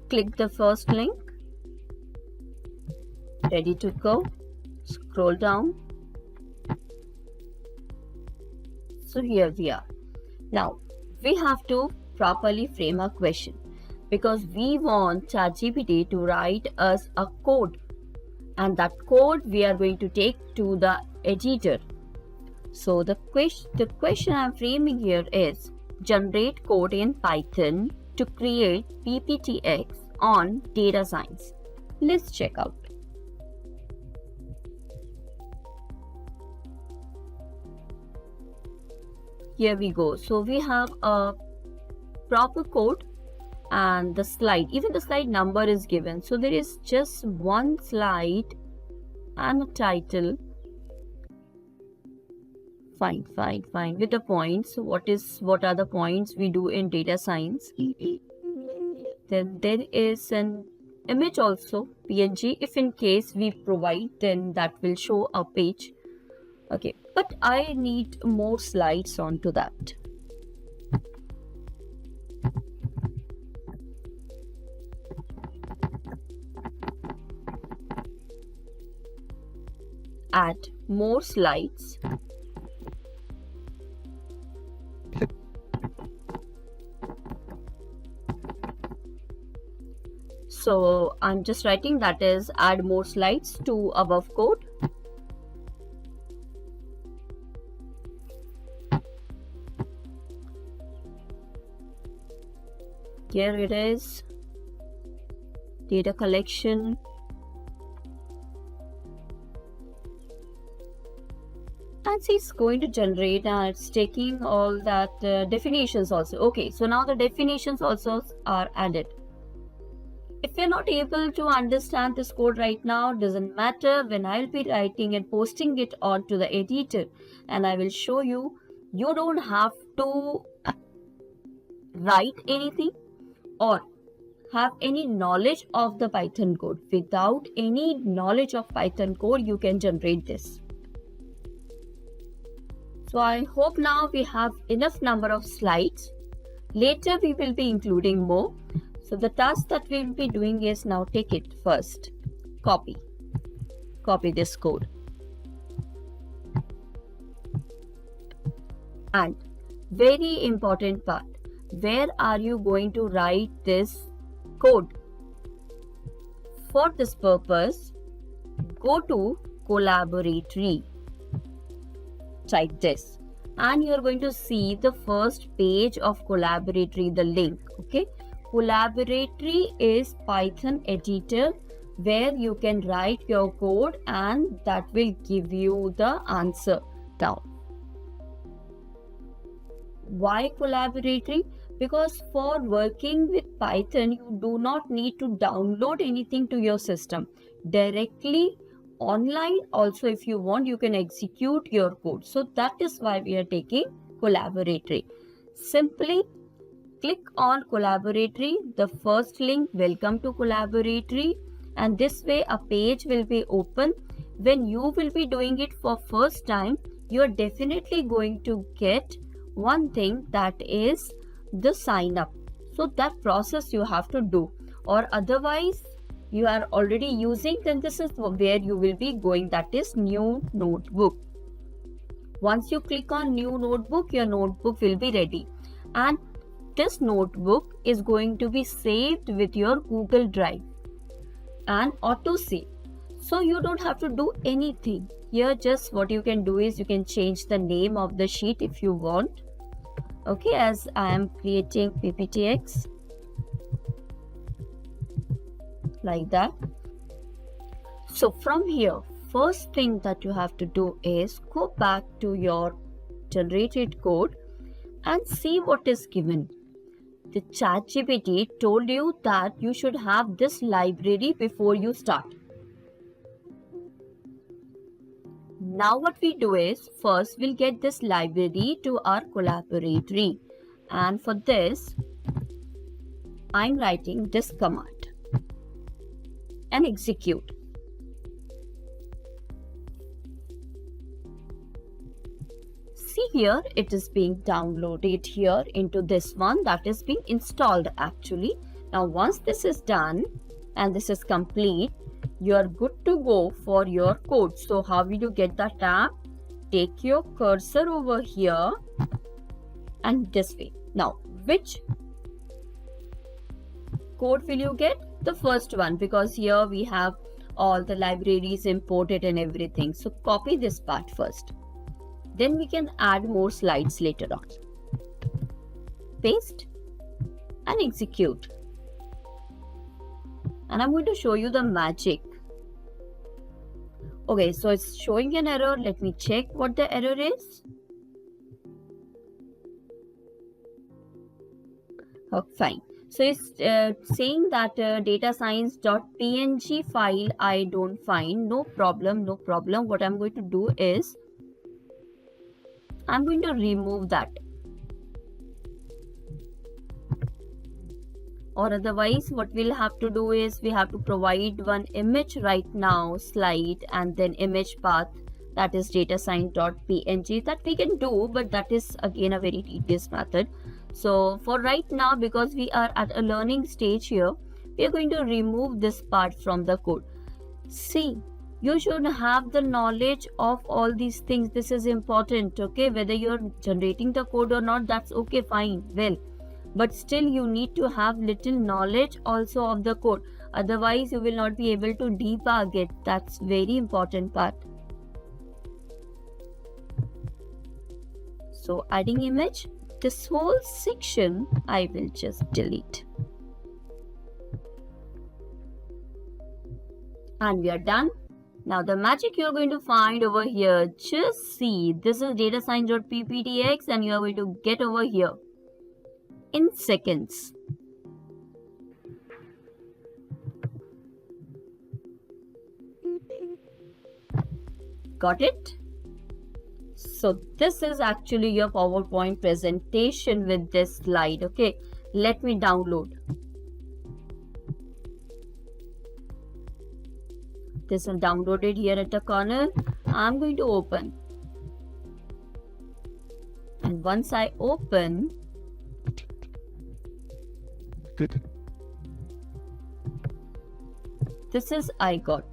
Click the first link. Ready to go. Scroll down. So here we are. Now we have to properly frame a question because we want ChatGPT to write us a code, and that code we are going to take to the editor. So the question I'm framing here is generate code in Python to create PPTX on data science. Let's check out. Here we go. So we have a proper code and the slide, even the slide number is given. So there is just one slide and a title. Fine. With the points, what are the points we do in data science? Then there is an image also, PNG. If in case we provide, then that will show a page. Okay, but I need more slides onto that. Add more slides. So I'm just writing that is add more slides to above code. Here it is, data collection. And see, it's going to generate and it's taking all that definitions also. Okay, so now the definitions also are added. If you're not able to understand this code right now, doesn't matter. When I'll be writing and posting it onto the editor and I will show you, you don't have to write anything or have any knowledge of the Python code. Without any knowledge of Python code, you can generate this. So I hope now we have enough number of slides. Later we will be including more. So the task that we will be doing is now take it first. Copy this code. And very important part, where are you going to write this code? For this purpose, go to Collaboratory. Type this and you're going to see the first page of Collaboratory, the link. Okay, Collaboratory is Python editor where you can write your code and that will give you the answer down. Why Collaboratory? Because for working with Python, you do not need to download anything to your system. Directly online also, if you want, you can execute your code. So that is why we are taking Collaboratory. Simply click on Collaboratory, the first link, welcome to Collaboratory, and this way a page will be open. When you will be doing it for first time, you are definitely going to get one thing, that is the sign up. So that process you have to do, or otherwise you are already using, then this is where you will be going, that is new notebook. Once you click on new notebook, your notebook will be ready, and this notebook is going to be saved with your Google Drive and auto save. So you don't have to do anything here. Just what you can do is you can change the name of the sheet if you want. Okay, as I am creating PPTX like that. So from here, first thing that you have to do is go back to your generated code and see what is given. The ChatGPT told you that you should have this library before you start. Now what we do is, first we'll get this library to our Collaboratory, and for this I'm writing this command and execute. See here, it is being downloaded here into this one, that is being installed actually, Now once this is done and this is complete, you are good to go for your code. So how will you get the tab? Take your cursor over here and this way. Now which code will you get? The first one, because here we have all the libraries imported and everything. So copy this part first. Then we can add more slides later on. Paste and execute. And I'm going to show you the magic. Okay, so it's showing an error. Let me check what the error is. Oh, fine. So it's saying that data science.png file I don't find. No problem, no problem. What I'm going to do is I'm going to remove that. Or otherwise what we'll have to do is we have to provide one image right now, slide, and then image path, that is datascience.png. That we can do, but that is again a very tedious method. So for right now, because we are at a learning stage here, we are going to remove this part from the code. See, you should have the knowledge of all these things. This is important, okay? Whether you're generating the code or not, that's okay, fine, well. But still you need to have little knowledge also of the code. Otherwise you will not be able to debug it. That's very important part. So adding image, this whole section I will just delete. And we are done. Now the magic you're going to find over here, just see, this is datascience.pptx and you are going to get over here in seconds. Got it? So this is actually your PowerPoint presentation with this slide. Okay, let me download. This is downloaded here at the corner. I'm going to open. And once I open, this is I got.